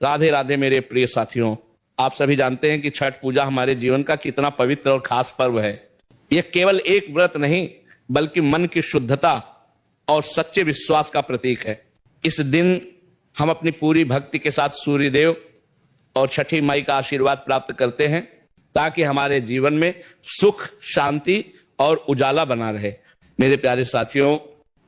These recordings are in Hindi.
राधे राधे मेरे प्रिय साथियों। आप सभी जानते हैं कि छठ पूजा हमारे जीवन का कितना पवित्र और खास पर्व है। यह केवल एक व्रत नहीं बल्कि मन की शुद्धता और सच्चे विश्वास का प्रतीक है। इस दिन हम अपनी पूरी भक्ति के साथ सूर्य देव और छठी माई का आशीर्वाद प्राप्त करते हैं ताकि हमारे जीवन में सुख, शांति और उजाला बना रहे। मेरे प्यारे साथियों,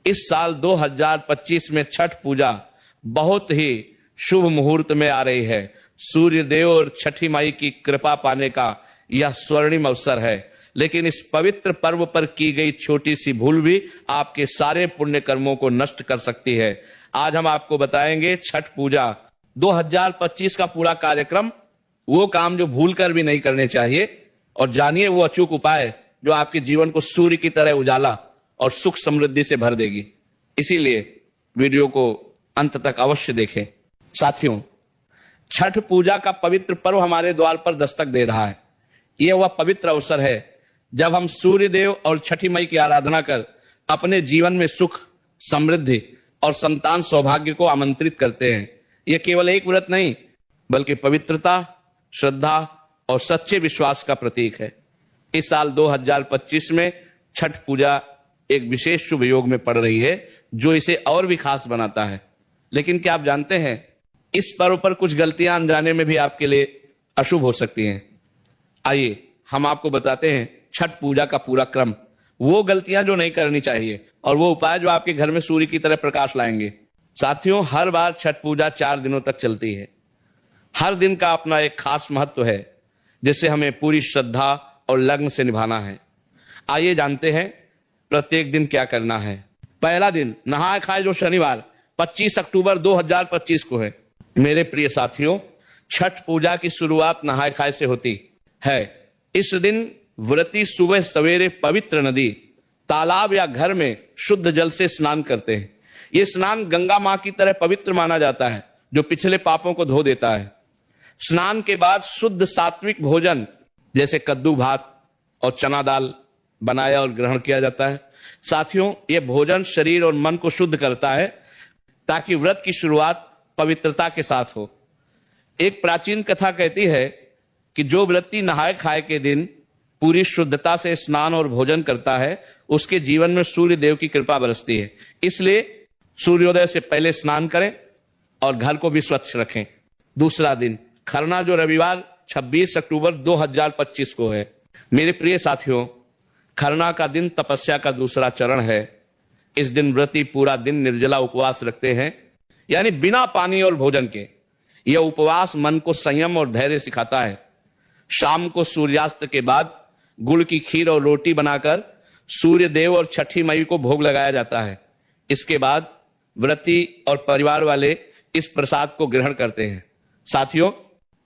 इस साल 2025 में छठ पूजा बहुत ही शुभ मुहूर्त में आ रही है। सूर्य देव और छठी माई की कृपा पाने का यह स्वर्णिम अवसर है, लेकिन इस पवित्र पर्व पर की गई छोटी सी भूल भी आपके सारे पुण्य कर्मों को नष्ट कर सकती है। आज हम आपको बताएंगे छठ पूजा 2025 का पूरा कार्यक्रम, वो काम जो भूल कर भी नहीं करने चाहिए, और जानिए वो अचूक उपाय जो आपके जीवन को सूर्य की तरह उजाला और सुख समृद्धि से भर देगी। इसीलिए वीडियो को अंत तक अवश्य देखें। साथियों, छठ पूजा का पवित्र पर्व हमारे द्वार पर दस्तक दे रहा है। यह वह पवित्र अवसर है जब हम सूर्य देव और छठी माई की आराधना कर अपने जीवन में सुख, समृद्धि और संतान सौभाग्य को आमंत्रित करते हैं। यह केवल एक व्रत नहीं बल्कि पवित्रता, श्रद्धा और सच्चे विश्वास का प्रतीक है। इस साल 2025 में छठ पूजा एक विशेष शुभ योग में पड़ रही है जो इसे और भी खास बनाता है। लेकिन क्या आप जानते हैं, इस पर्व पर कुछ गलतियां अनजाने में भी आपके लिए अशुभ हो सकती हैं। आइए हम आपको बताते हैं छठ पूजा का पूरा क्रम, वो गलतियां जो नहीं करनी चाहिए और वो उपाय जो आपके घर में सूर्य की तरह प्रकाश लाएंगे। साथियों, हर बार छठ पूजा 4 दिनों तक चलती है। हर दिन का अपना एक खास महत्व है जिसे हमें पूरी श्रद्धा और लगन से निभाना है। आइए जानते हैं प्रत्येक दिन क्या करना है। पहला दिन नहाय खाए जो शनिवार 25 अक्टूबर 2025 को है। मेरे प्रिय साथियों, छठ पूजा की शुरुआत नहाय खाए से होती है। इस दिन व्रती सुबह सवेरे पवित्र नदी, तालाब या घर में शुद्ध जल से स्नान करते हैं। यह स्नान गंगा मां की तरह पवित्र माना जाता है जो पिछले पापों को धो देता है। स्नान के बाद शुद्ध सात्विक भोजन जैसे कद्दू भात और चना दाल बनाया और ग्रहण किया जाता है। साथियों, यह भोजन शरीर और मन को शुद्ध करता है ताकि व्रत की शुरुआत पवित्रता के साथ हो। एक प्राचीन कथा कहती है कि जो व्रती नहाय खाए के दिन पूरी शुद्धता से स्नान और भोजन करता है उसके जीवन में सूर्य देव की कृपा बरसती है। इसलिए सूर्योदय से पहले स्नान करें और घर को भी स्वच्छ रखें। दूसरा दिन खरना जो रविवार 26 अक्टूबर 2025 को है। मेरे प्रिय साथियों, खरना का दिन तपस्या का दूसरा चरण है। इस दिन व्रती पूरा दिन निर्जला उपवास रखते हैं, यानी बिना पानी और भोजन के। यह उपवास मन को संयम और धैर्य सिखाता है। शाम को सूर्यास्त के बाद गुड़ की खीर और रोटी बनाकर सूर्य देव और छठी माई को भोग लगाया जाता है। इसके बाद व्रती और परिवार वाले इस प्रसाद को ग्रहण करते हैं। साथियों,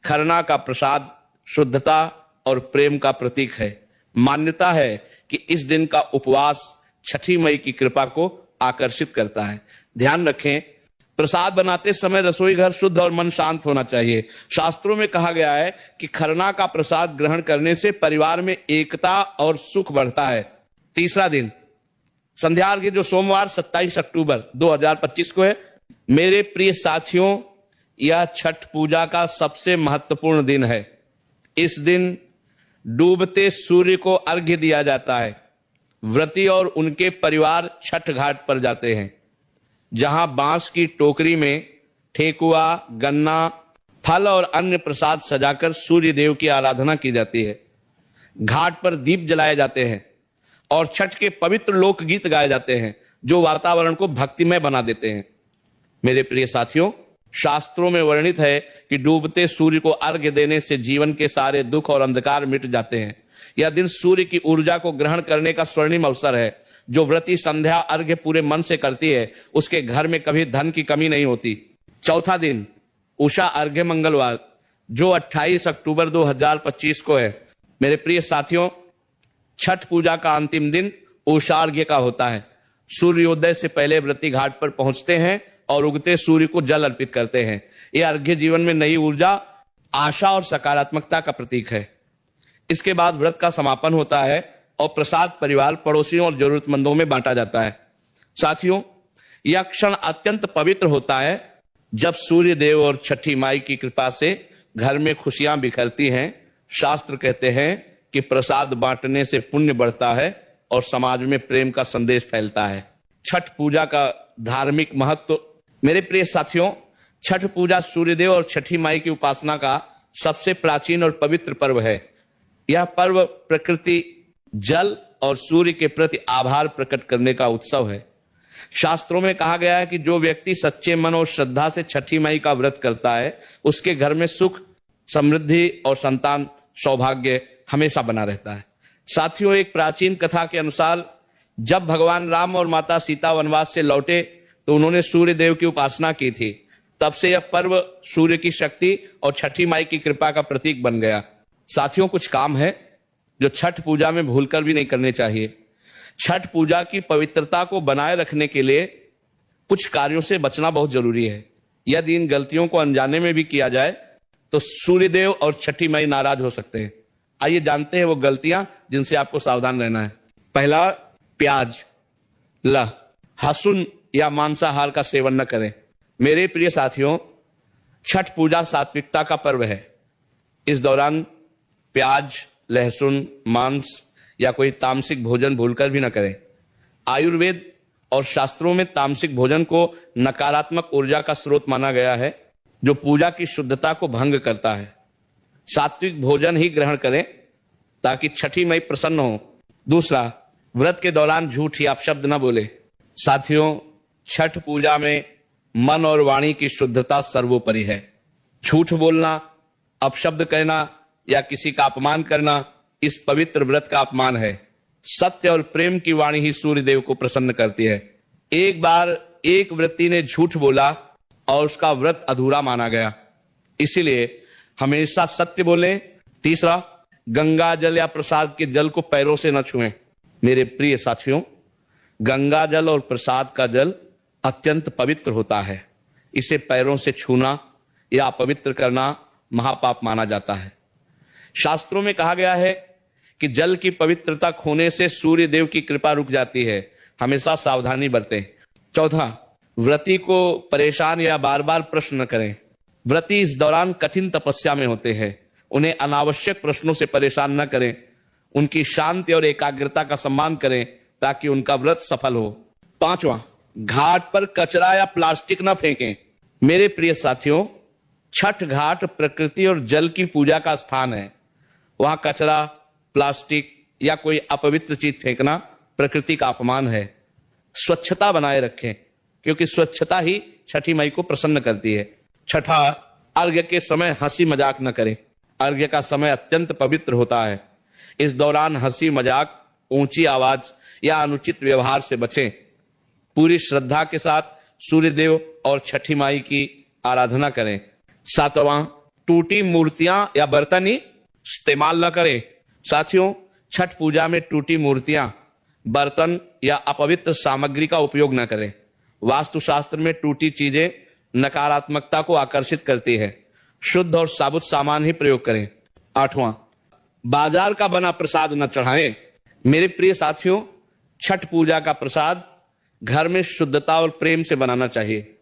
खरना का प्रसाद शुद्धता और प्रेम का प्रतीक है। मान्यता है कि इस दिन का उपवास छठी माई की कृपा को आकर्षित करता है। ध्यान रखें, प्रसाद बनाते समय रसोई घर शुद्ध और मन शांत होना चाहिए। शास्त्रों में कहा गया है कि खरना का प्रसाद ग्रहण करने से परिवार में एकता और सुख बढ़ता है। तीसरा दिन संध्या अर्घ्य जो सोमवार 27 अक्टूबर 2025 को है। मेरे प्रिय साथियों, यह छठ पूजा का सबसे महत्वपूर्ण दिन है। इस दिन डूबते सूर्य को अर्घ्य दिया जाता है। व्रती और उनके परिवार छठ घाट पर जाते हैं जहां बांस की टोकरी में ठेकुआ, गन्ना, फल और अन्य प्रसाद सजाकर सूर्य देव की आराधना की जाती है। घाट पर दीप जलाए जाते हैं और छठ के पवित्र लोकगीत गाए जाते हैं जो वातावरण को भक्तिमय बना देते हैं। मेरे प्रिय साथियों, शास्त्रों में वर्णित है कि डूबते सूर्य को अर्घ्य देने से जीवन के सारे दुख और अंधकार मिट जाते हैं। यह दिन सूर्य की ऊर्जा को ग्रहण करने का स्वर्णिम अवसर है। जो व्रती संध्या अर्घ्य पूरे मन से करती है उसके घर में कभी धन की कमी नहीं होती। चौथा दिन उषा अर्घ्य मंगलवार जो 28 अक्टूबर 2025 को है। मेरे प्रिय साथियों, छठ पूजा का अंतिम दिन उषा अर्घ्य का होता है। सूर्योदय से पहले व्रती घाट पर पहुंचते हैं और उगते सूर्य को जल अर्पित करते हैं। यह अर्घ्य जीवन में नई ऊर्जा, आशा और सकारात्मकता का प्रतीक है। इसके बाद व्रत का समापन होता है और प्रसाद परिवार, पड़ोसियों और जरूरतमंदों में बांटा जाता है। साथियों, यह क्षण अत्यंत पवित्र होता है जब सूर्य देव और छठी माई की कृपा से घर में खुशियां बिखरती हैं, शास्त्र कहते हैं कि प्रसाद बांटने से पुण्य बढ़ता है और समाज में प्रेम का संदेश फैलता है। छठ पूजा का धार्मिक महत्व। मेरे प्रिय साथियों, छठ पूजा सूर्यदेव और छठी माई की उपासना का सबसे प्राचीन और पवित्र पर्व है। यह पर्व प्रकृति, जल और सूर्य के प्रति आभार प्रकट करने का उत्सव है। शास्त्रों में कहा गया है कि जो व्यक्ति सच्चे मन और श्रद्धा से छठी माई का व्रत करता है, उसके घर में सुख, समृद्धि और संतान सौभाग्य हमेशा बना रहता है। साथियों, एक प्राचीन कथा के अनुसार जब भगवान राम और माता सीता वनवास से लौटे तो उन्होंने सूर्य देव की उपासना की थी। तब से यह पर्व सूर्य की शक्ति और छठी माई की कृपा का प्रतीक बन गया। साथियों, कुछ काम है जो छठ पूजा में भूलकर भी नहीं करने चाहिए। छठ पूजा की पवित्रता को बनाए रखने के लिए कुछ कार्यों से बचना बहुत जरूरी है। यदि इन गलतियों को अनजाने में भी किया जाए तो सूर्यदेव और छठी माई नाराज हो सकते हैं। आइए जानते हैं वो गलतियां जिनसे आपको सावधान रहना है। पहला, प्याज, लहसुन या मांसाहार का सेवन न करें। मेरे प्रिय साथियों, छठ पूजा सात्विकता का पर्व है। इस दौरान प्याज, लहसुन, मांस या कोई तामसिक भोजन भूलकर भी न करें। आयुर्वेद और शास्त्रों में तामसिक भोजन को नकारात्मक ऊर्जा का स्रोत माना गया है, जो पूजा की शुद्धता को भंग करता है। सात्विक भोजन ही ग्रहण करें ताकि छठी माई प्रसन्न हो। दूसरा, व्रत के दौरान झूठ या अपशब्द न बोले। साथियों, छठ पूजा में मन और वाणी की शुद्धता सर्वोपरि है। झूठ बोलना, अपशब्द कहना या किसी का अपमान करना इस पवित्र व्रत का अपमान है। सत्य और प्रेम की वाणी ही सूर्य देव को प्रसन्न करती है। एक बार एक व्रती ने झूठ बोला और उसका व्रत अधूरा माना गया, इसीलिए हमेशा सत्य बोलें। तीसरा, गंगा जल या प्रसाद के जल को पैरों से न छुएं। मेरे प्रिय साथियों, गंगा जल और प्रसाद का जल अत्यंत पवित्र होता है। इसे पैरों से छूना या अपवित्र करना महापाप माना जाता है। शास्त्रों में कहा गया है कि जल की पवित्रता खोने से सूर्य देव की कृपा रुक जाती है। हमेशा सावधानी बरतें। चौथा, व्रती को परेशान या बार बार प्रश्न न करें। व्रती इस दौरान कठिन तपस्या में होते हैं। उन्हें अनावश्यक प्रश्नों से परेशान न करें। उनकी शांति और एकाग्रता का सम्मान करें ताकि उनका व्रत सफल हो। पांचवा, घाट पर कचरा या प्लास्टिक न फेंकें। मेरे प्रिय साथियों, छठ घाट प्रकृति और जल की पूजा का स्थान है। वहां कचरा, प्लास्टिक या कोई अपवित्र चीज फेंकना प्रकृति का अपमान है। स्वच्छता बनाए रखें, क्योंकि स्वच्छता ही छठी माई को प्रसन्न करती है। छठा, अर्घ्य के समय हंसी मजाक न करें। अर्घ्य का समय अत्यंत पवित्र होता है। इस दौरान हंसी मजाक, ऊंची आवाज या अनुचित व्यवहार से बचें। पूरी श्रद्धा के साथ सूर्यदेव और छठी माई की आराधना करें। सातवां, टूटी मूर्तियां या बर्तन ही इस्तेमाल न करें। साथियों, छठ पूजा में टूटी मूर्तियां, बर्तन या अपवित्र सामग्री का उपयोग न करें। वास्तुशास्त्र में टूटी चीजें नकारात्मकता को आकर्षित करती है। शुद्ध और साबुत सामान ही प्रयोग करें। आठवां, बाजार का बना प्रसाद न चढ़ाएं। मेरे प्रिय साथियों, छठ पूजा का प्रसाद घर में शुद्धता और प्रेम से बनाना चाहिए।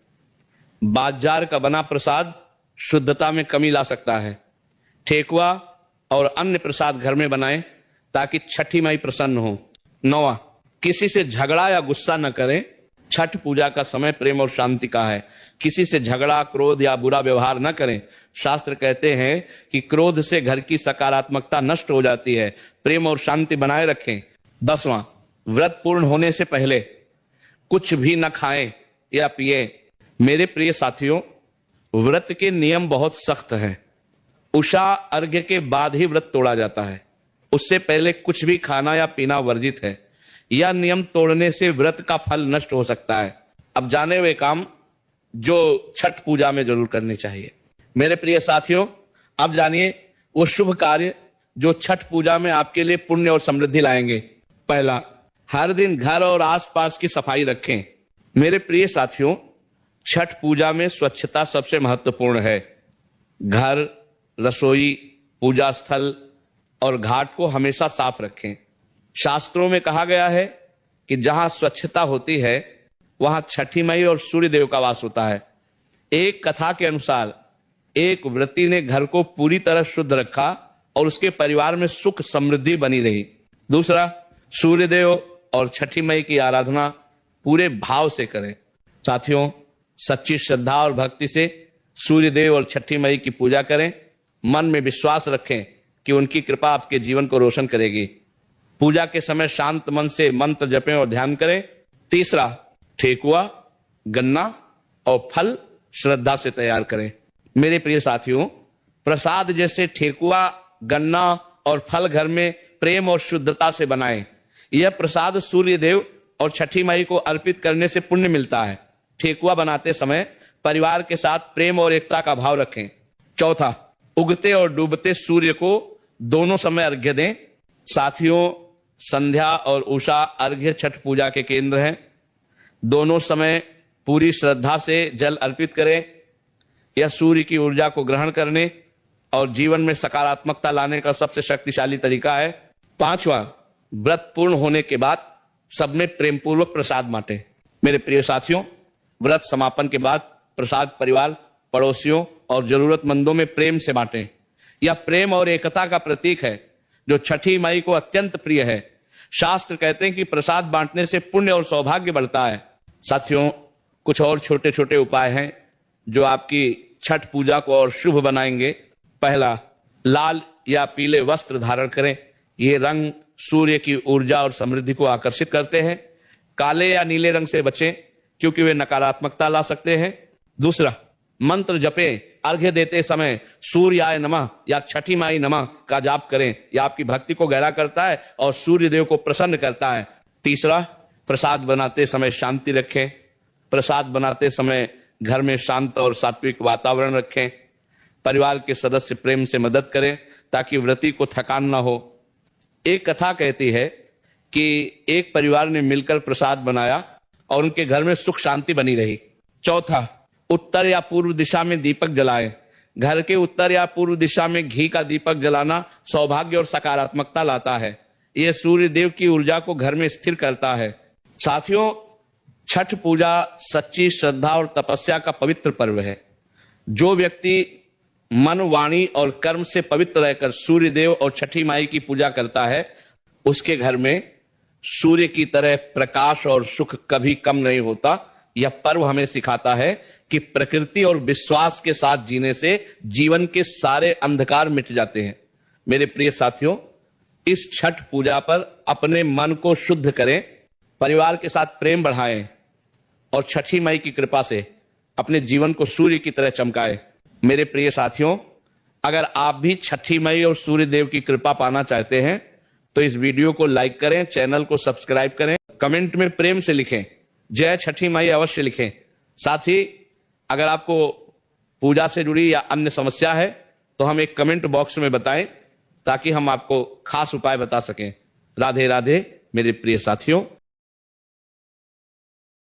बाजार का बना प्रसाद शुद्धता में कमी ला सकता है। ठेकुआ और अन्य प्रसाद घर में बनाएं ताकि छठी माई प्रसन्न हो। नौवां, किसी से झगड़ा या गुस्सा न करें। छठ पूजा का समय प्रेम और शांति का है। किसी से झगड़ा, क्रोध या बुरा व्यवहार न करें। शास्त्र कहते हैं कि क्रोध से घर की सकारात्मकता नष्ट हो जाती है। प्रेम और शांति बनाए रखें। 10वां, व्रत पूर्ण होने से पहले कुछ भी न खाएं या पिए। मेरे प्रिय साथियों, व्रत के नियम बहुत सख्त हैं। उषा अर्घ्य के बाद ही व्रत तोड़ा जाता है। उससे पहले कुछ भी खाना या पीना वर्जित है। यह नियम तोड़ने से व्रत का फल नष्ट हो सकता है। अब जाने हुए काम जो छठ पूजा में जरूर करने चाहिए। मेरे प्रिय साथियों, अब जानिए वो शुभ कार्य जो छठ पूजा में आपके लिए पुण्य और समृद्धि लाएंगे। पहला, हर दिन घर और आसपास की सफाई रखें। मेरे प्रिय साथियों, छठ पूजा में स्वच्छता सबसे महत्वपूर्ण है। घर, रसोई, पूजा स्थल और घाट को हमेशा साफ रखें। शास्त्रों में कहा गया है कि जहां स्वच्छता होती है वहां छठी माई और सूर्य देव का वास होता है। एक कथा के अनुसार एक व्रती ने घर को पूरी तरह शुद्ध रखा और उसके परिवार में सुख समृद्धि बनी रही। दूसरा, सूर्यदेव और छठी मई की आराधना पूरे भाव से करें। साथियों, सच्ची श्रद्धा और भक्ति से सूर्यदेव और छठी मई की पूजा करें। मन में विश्वास रखें कि उनकी कृपा आपके जीवन को रोशन करेगी। पूजा के समय शांत मन से मंत्र जपें और ध्यान करें। तीसरा, ठेकुआ, गन्ना और फल श्रद्धा से तैयार करें। मेरे प्रिय साथियों, प्रसाद जैसे ठेकुआ, गन्ना और फल घर में प्रेम और शुद्धता से बनाएं। यह प्रसाद सूर्य देव और छठी माई को अर्पित करने से पुण्य मिलता है। ठेकुआ बनाते समय परिवार के साथ प्रेम और एकता का भाव रखें। चौथा, उगते और डूबते सूर्य को दोनों समय अर्घ्य दें। साथियों, संध्या और उषा अर्घ्य छठ पूजा के केंद्र हैं। दोनों समय पूरी श्रद्धा से जल अर्पित करें। यह सूर्य की ऊर्जा को ग्रहण करने और जीवन में सकारात्मकता लाने का सबसे शक्तिशाली तरीका है। पांचवा, व्रत पूर्ण होने के बाद सब में प्रेम पूर्वक प्रसाद बांटें। मेरे प्रिय साथियों, व्रत समापन के बाद प्रसाद परिवार, पड़ोसियों और जरूरतमंदों में प्रेम से बांटें। यह प्रेम और एकता का प्रतीक है जो छठी माई को अत्यंत प्रिय है। शास्त्र कहते हैं कि प्रसाद बांटने से पुण्य और सौभाग्य बढ़ता है। साथियों, कुछ और छोटे छोटे उपाय हैं जो आपकी छठ पूजा को और शुभ बनाएंगे। पहला, लाल या पीले वस्त्र धारण करें। ये रंग सूर्य की ऊर्जा और समृद्धि को आकर्षित करते हैं। काले या नीले रंग से बचें क्योंकि वे नकारात्मकता ला सकते हैं। दूसरा, मंत्र जपें। अर्घ्य देते समय सूर्याय नमः या छठी माई नमः का जाप करें। यह आपकी भक्ति को गहरा करता है और सूर्य देव को प्रसन्न करता है। तीसरा, प्रसाद बनाते समय शांति रखें। प्रसाद बनाते समय घर में शांत और सात्विक वातावरण रखें। परिवार के सदस्य प्रेम से मदद करें ताकि व्रती को थकान ना हो। एक कथा कहती है कि एक परिवार ने मिलकर प्रसाद बनाया और उनके घर में सुख शांति बनी रही। चौथा, उत्तर या पूर्व दिशा में दीपक जलाएं। घर के उत्तर या पूर्व दिशा में घी का दीपक जलाना सौभाग्य और सकारात्मकता लाता है। यह सूर्य देव की ऊर्जा को घर में स्थिर करता है। साथियों, छठ पूजा सच्ची श्रद्धा और तपस्या का पवित्र पर्व है। जो व्यक्ति मन, वाणी और कर्म से पवित्र रहकर सूर्य देव और छठी माई की पूजा करता है, उसके घर में सूर्य की तरह प्रकाश और सुख कभी कम नहीं होता। यह पर्व हमें सिखाता है कि प्रकृति और विश्वास के साथ जीने से जीवन के सारे अंधकार मिट जाते हैं। मेरे प्रिय साथियों, इस छठ पूजा पर अपने मन को शुद्ध करें, परिवार के साथ प्रेम बढ़ाएं और छठी माई की कृपा से अपने जीवन को सूर्य की तरह चमकाएं। मेरे प्रिय साथियों, अगर आप भी छठी माई और सूर्य देव की कृपा पाना चाहते हैं तो इस वीडियो को लाइक करें, चैनल को सब्सक्राइब करें, कमेंट में प्रेम से लिखें, जय छठी माई अवश्य लिखें। साथ ही अगर आपको पूजा से जुड़ी या अन्य समस्या है तो हम एक कमेंट बॉक्स में बताएं ताकि हम आपको खास उपाय बता सकें। राधे राधे मेरे प्रिय साथियों।